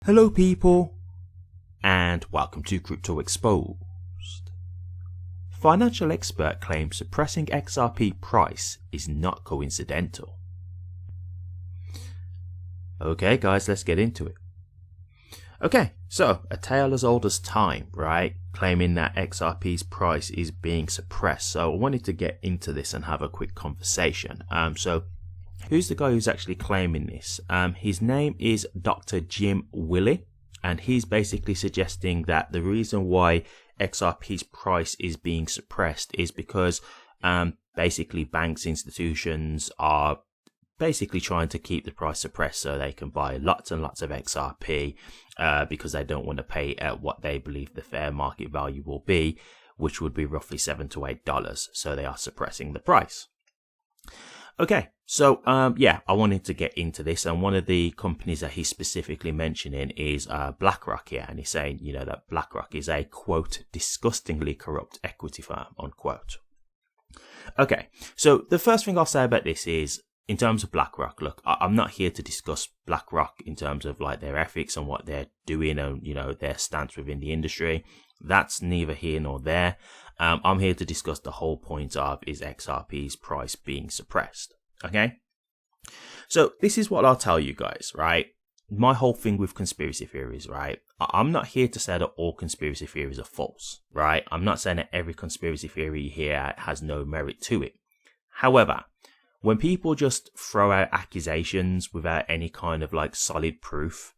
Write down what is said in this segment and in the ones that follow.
Hello people, and welcome to Crypto Exposed. Financial expert claims suppressing XRP price is not coincidental. Okay guys, let's get into it. Okay, so a tale as old as time, right? Claiming that XRP's price is being suppressed. So I wanted to get into this and have a quick conversation. So who's the guy who's actually claiming this? His name is Dr. Jim Willie, and he's basically suggesting that the reason why XRP's price is being suppressed is because basically banks, institutions are basically trying to keep the price suppressed so they can buy lots and lots of XRP because they don't want to pay at what they believe the fair market value will be, which would be roughly $7 to $8. So they are suppressing the price. Okay, so yeah, I wanted to get into this, and one of the companies that he's specifically mentioning is Blackrock here, and he's saying, you know, that Blackrock is a, quote, disgustingly corrupt equity firm, unquote. Okay, so the first thing I'll say about this is, in terms of Blackrock, look, I'm not here to discuss Blackrock in terms of like their ethics and what they're doing and, you know, their stance within the industry. That's neither here nor there. I'm here to discuss the whole point of is XRP's price being suppressed. Okay, so this is what I'll tell you guys, right? My whole thing with conspiracy theories, right? I'm not here to say that all conspiracy theories are false, right? I'm not saying that every conspiracy theory here has no merit to it. However, when people just throw out accusations without any kind of like solid proof,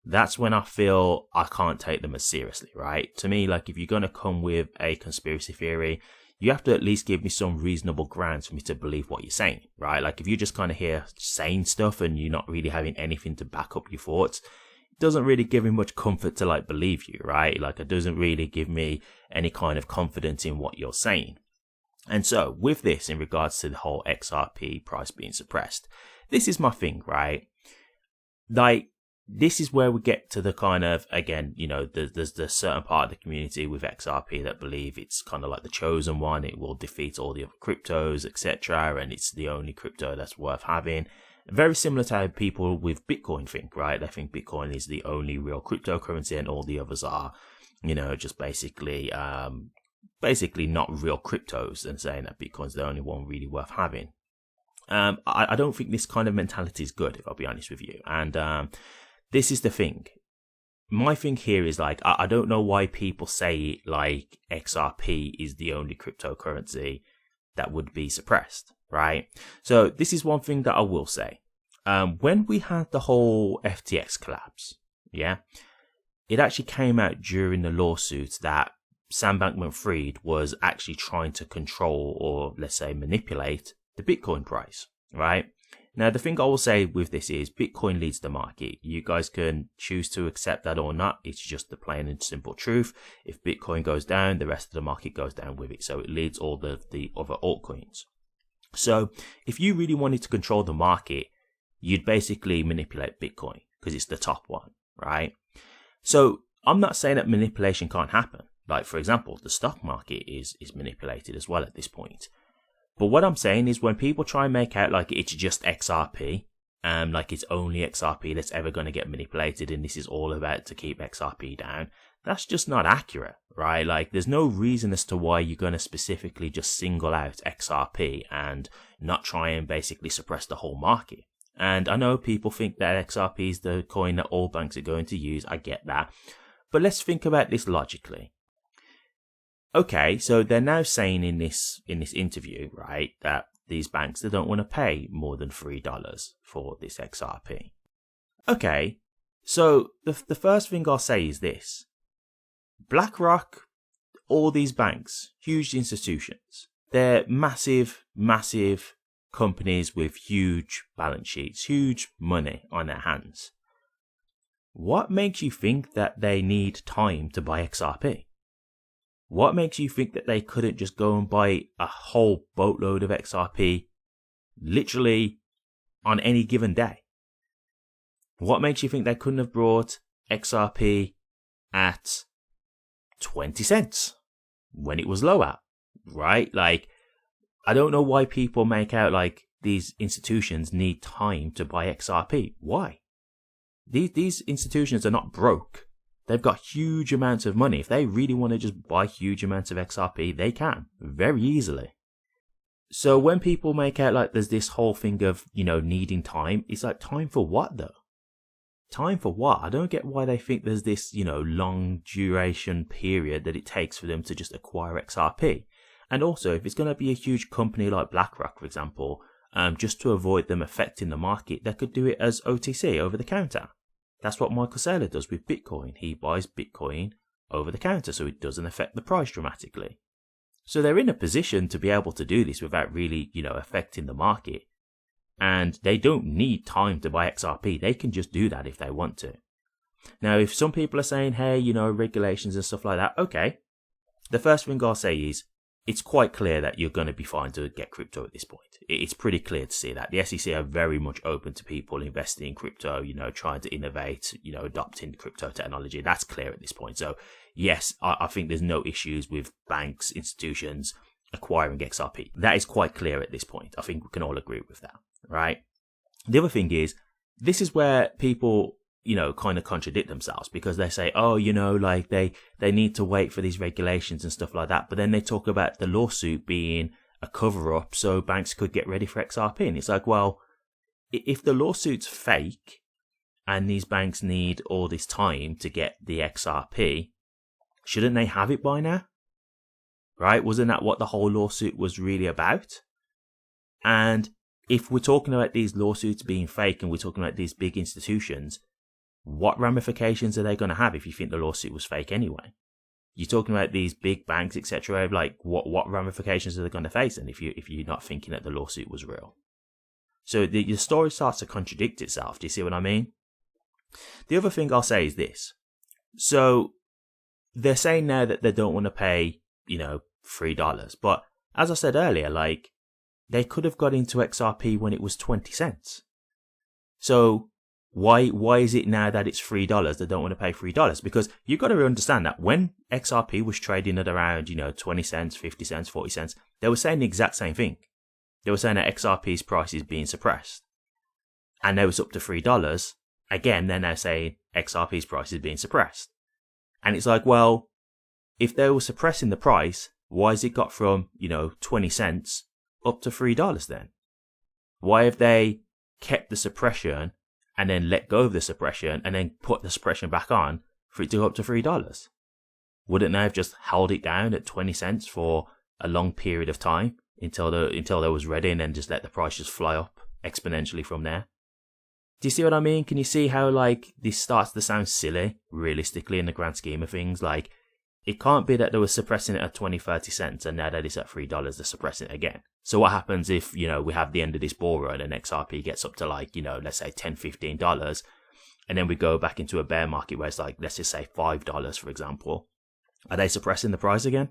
that's when I feel I can't take them as seriously, right? To me, like, if you're going to come with a conspiracy theory, you have to at least give me some reasonable grounds for me to believe what you're saying, right? Like, if you're just kind of here saying stuff and you're not really having anything to back up your thoughts, it doesn't really give me much comfort to like believe you, right? Like, it doesn't really give me any kind of confidence in what you're saying. And so with this, in regards to the whole XRP price being suppressed, this is my thing, right? Like, this is where we get to the kind of, again, you know, there's the certain part of the community with XRP that believe it's kind of like the chosen one. It will defeat all the other cryptos, etc. And it's the only crypto that's worth having. Very similar to how people with Bitcoin think, right? They think Bitcoin is the only real cryptocurrency and all the others are, you know, just basically not real cryptos, and saying that Bitcoin's the only one really worth having. I don't think this kind of mentality is good, if I'll be honest with you. And this is the thing. My thing here is, like, I don't know why people say like XRP is the only cryptocurrency that would be suppressed, right? So this is one thing that I will say. When we had the whole FTX collapse, yeah, it actually came out during the lawsuits that Sam Bankman-Fried was actually trying to control, or let's say manipulate, the Bitcoin price, right? Now, the thing I will say with this is Bitcoin leads the market. You guys can choose to accept that or not. It's just the plain and simple truth. If Bitcoin goes down, the rest of the market goes down with it. So it leads all the other altcoins. So if you really wanted to control the market, you'd basically manipulate Bitcoin because it's the top one, right? So I'm not saying that manipulation can't happen. Like, for example, the stock market is manipulated as well at this point. But what I'm saying is, when people try and make out like it's just XRP, like it's only XRP that's ever going to get manipulated and this is all about to keep XRP down, that's just not accurate, right? Like, there's no reason as to why you're going to specifically just single out XRP and not try and basically suppress the whole market. And I know people think that XRP is the coin that all banks are going to use. I get that. But let's think about this logically. Okay, so they're now saying in this interview, right, that these banks, they don't want to pay more than $3 for this XRP. Okay, so the first thing I'll say is this. BlackRock, all these banks, huge institutions, they're massive, massive companies with huge balance sheets, huge money on their hands. What makes you think that they need time to buy XRP? What makes you think that they couldn't just go and buy a whole boatload of XRP literally on any given day? What makes you think they couldn't have brought XRP at 20 cents when it was low at, right? Like, I don't know why people make out like these institutions need time to buy XRP. Why? These institutions are not broke. They've got huge amounts of money. If they really want to just buy huge amounts of XRP, they can very easily. So when people make out like there's this whole thing of, needing time, it's like, time for what though? Time for what? I don't get why they think there's this, long duration period that it takes for them to just acquire XRP. And also, if it's going to be a huge company like Blackrock, for example, just to avoid them affecting the market, they could do it as OTC, over the counter. That's what Michael Saylor does with Bitcoin. He buys Bitcoin over the counter so it doesn't affect the price dramatically. So they're in a position to be able to do this without really, affecting the market. And they don't need time to buy XRP. They can just do that if they want to. Now, if some people are saying, hey, regulations and stuff like that, okay. The first thing I'll say is, it's quite clear that you're going to be fine to get crypto at this point. It's pretty clear to see that. The SEC are very much open to people investing in crypto, trying to innovate, adopting crypto technology. That's clear at this point. So, yes, I think there's no issues with banks, institutions acquiring XRP. That is quite clear at this point. I think we can all agree with that, right? The other thing is, this is where people kind of contradict themselves, because they say, oh, like they need to wait for these regulations and stuff like that. But then they talk about the lawsuit being a cover up so banks could get ready for XRP. And it's like, well, if the lawsuit's fake and these banks need all this time to get the XRP, shouldn't they have it by now? Right? Wasn't that what the whole lawsuit was really about? And if we're talking about these lawsuits being fake and we're talking about these big institutions, what ramifications are they going to have if you think the lawsuit was fake anyway? You're talking about these big banks, etc. Like, what ramifications are they going to face? And if you're not thinking that the lawsuit was real, so the story starts to contradict itself. Do you see what I mean? The other thing I'll say is this: so they're saying now that they don't want to pay, $3, but as I said earlier, like, they could have got into XRP when it was 20 cents. So why is it now that it's $3 they don't want to pay $3? Because you've got to understand that when XRP was trading at around, 20 cents, 50 cents, 40 cents, they were saying the exact same thing. They were saying that XRP's price is being suppressed. And now it's up to $3. Again, they're now saying XRP's price is being suppressed. And it's like, well, if they were suppressing the price, why has it got from, 20 cents up to $3 then? Why have they kept the suppression and then let go of the suppression and then put the suppression back on for it to go up to $3? Wouldn't they have just held it down at 20 cents for a long period of time until they was ready, and then just let the price just fly up exponentially from there? Do you see what I mean? Can you see how, like, this starts to sound silly, realistically, in the grand scheme of things? Like, it can't be that they were suppressing it at 20, 30 cents and now that it's at $3, they're suppressing it again. So what happens if, we have the end of this bull run and XRP gets up to, like, let's say $10, $15, and then we go back into a bear market where it's like, let's just say $5, for example. Are they suppressing the price again?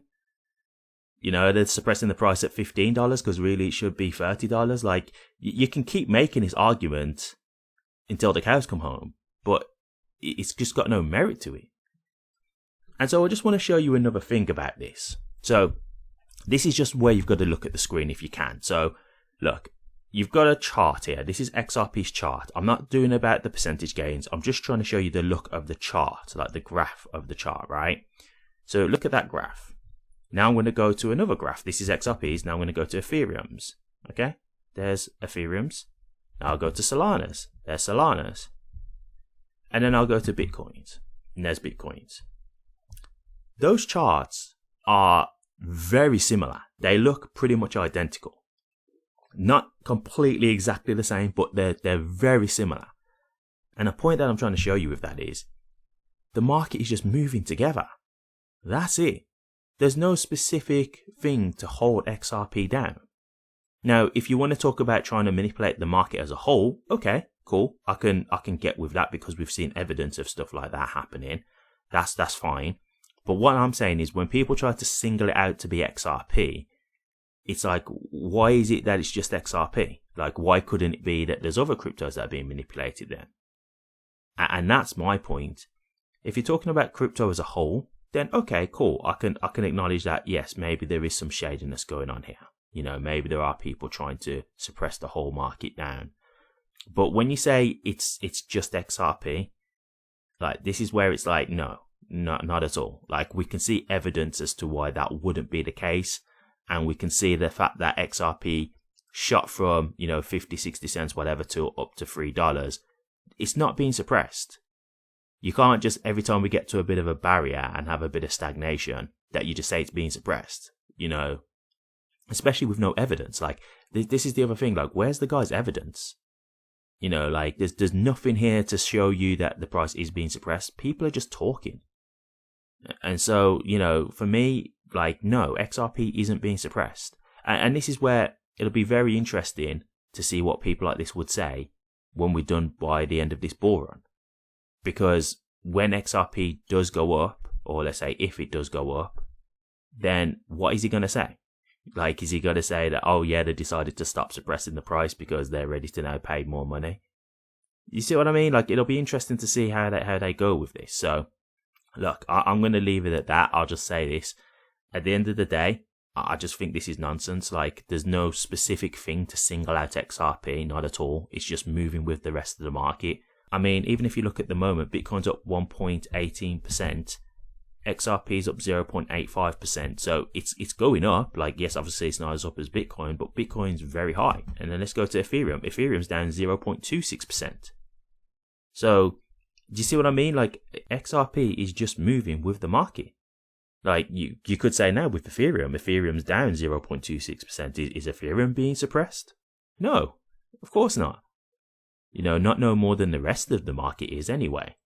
They're suppressing the price at $15 because really it should be $30. Like, you can keep making this argument until the cows come home, but it's just got no merit to it. And so I just want to show you another thing about this. So this is just where you've got to look at the screen if you can. So look, you've got a chart here. This is XRP's chart. I'm not doing about the percentage gains. I'm just trying to show you the look of the chart, like the graph of the chart, right? So look at that graph. Now I'm going to go to another graph. This is XRP's. Now I'm going to go to Ethereum's. Okay, there's Ethereum's. Now I'll go to Solana's. There's Solana's. And then I'll go to Bitcoin's. And there's Bitcoin's. Those charts are very similar. They look pretty much identical. Not completely exactly the same, but they're very similar. And the point that I'm trying to show you with that is, the market is just moving together. That's it. There's no specific thing to hold XRP down. Now, if you want to talk about trying to manipulate the market as a whole, okay, cool. I can get with that because we've seen evidence of stuff like that happening. That's fine. But what I'm saying is, when people try to single it out to be XRP, it's like, why is it that it's just XRP? Like, why couldn't it be that there's other cryptos that are being manipulated then? And that's my point. If you're talking about crypto as a whole, then okay, cool. I can acknowledge that, yes, maybe there is some shadiness going on here. Maybe there are people trying to suppress the whole market down. But when you say it's just XRP, like this is where it's like, no, not at all. Like we can see evidence as to why that wouldn't be the case. And we can see the fact that XRP shot from, 50, 60 cents, whatever, to up to $3. It's not being suppressed. You can't just, every time we get to a bit of a barrier and have a bit of stagnation, that you just say it's being suppressed, especially with no evidence. Like, this is the other thing, like, where's the guy's evidence? Like, there's nothing here to show you that the price is being suppressed. People are just talking. And so, for me, like, no, XRP isn't being suppressed. And this is where it'll be very interesting to see what people like this would say when we're done by the end of this bull run. Because when XRP does go up, or let's say if it does go up, then what is he going to say? Like, is he going to say that, oh yeah, they decided to stop suppressing the price because they're ready to now pay more money? You see what I mean? Like, it'll be interesting to see how they go with this. So, look, I'm going to leave it at that. I'll just say this. At the end of the day, I just think this is nonsense. Like, there's no specific thing to single out XRP, not at all. It's just moving with the rest of the market. I mean, even if you look at the moment, Bitcoin's up 1.18%, XRP is up 0.85%. So it's going up. Like, yes, obviously it's not as up as Bitcoin, but Bitcoin's very high. And then let's go to Ethereum. Ethereum's down 0.26%. So, do you see what I mean? Like, XRP is just moving with the market. Like, you could say now with Ethereum's down 0.26%. Is Ethereum being suppressed? No, of course not. Not no more than the rest of the market is anyway.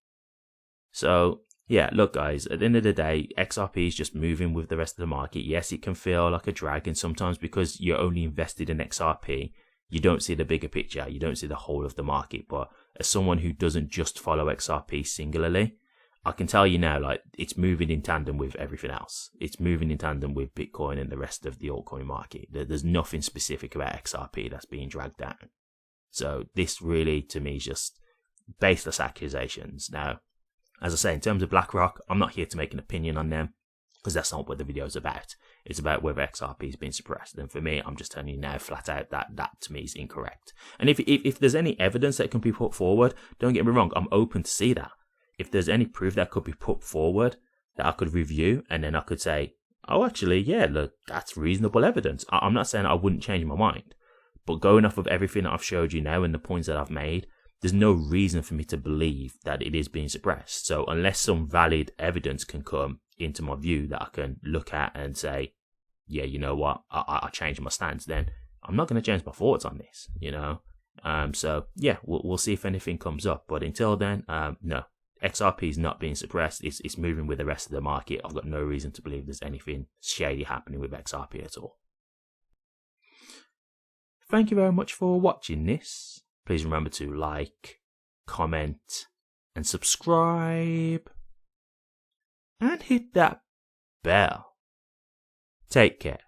So, yeah, look guys, at the end of the day, XRP is just moving with the rest of the market. Yes, it can feel like a drag, and sometimes because you're only invested in XRP, you don't see the bigger picture, you don't see the whole of the market. But as someone who doesn't just follow XRP singularly, I can tell you now, like, it's moving in tandem with everything else. It's moving in tandem with Bitcoin and the rest of the altcoin market. There's nothing specific about XRP that's being dragged down. So this really, to me, is just baseless accusations. Now, as I say, in terms of Blackrock, I'm not here to make an opinion on them, because that's not what the video is about. It's about whether XRP is being suppressed. And for me, I'm just telling you now flat out that to me is incorrect. And if there's any evidence that can be put forward, don't get me wrong, I'm open to see that. If there's any proof that could be put forward that I could review, and then I could say, oh, actually, yeah, look, that's reasonable evidence. I'm not saying I wouldn't change my mind. But going off of everything that I've showed you now and the points that I've made, there's no reason for me to believe that it is being suppressed. So unless some valid evidence can come into my view that I can look at and say, yeah, you know what, I changed my stance, then I'm not going to change my thoughts on this, So yeah, we'll see if anything comes up. But until then, no, XRP is not being suppressed. It's moving with the rest of the market. I've got no reason to believe there's anything shady happening with XRP at all. Thank you very much for watching this. Please remember to like, comment, and subscribe. And hit that bell. Take care.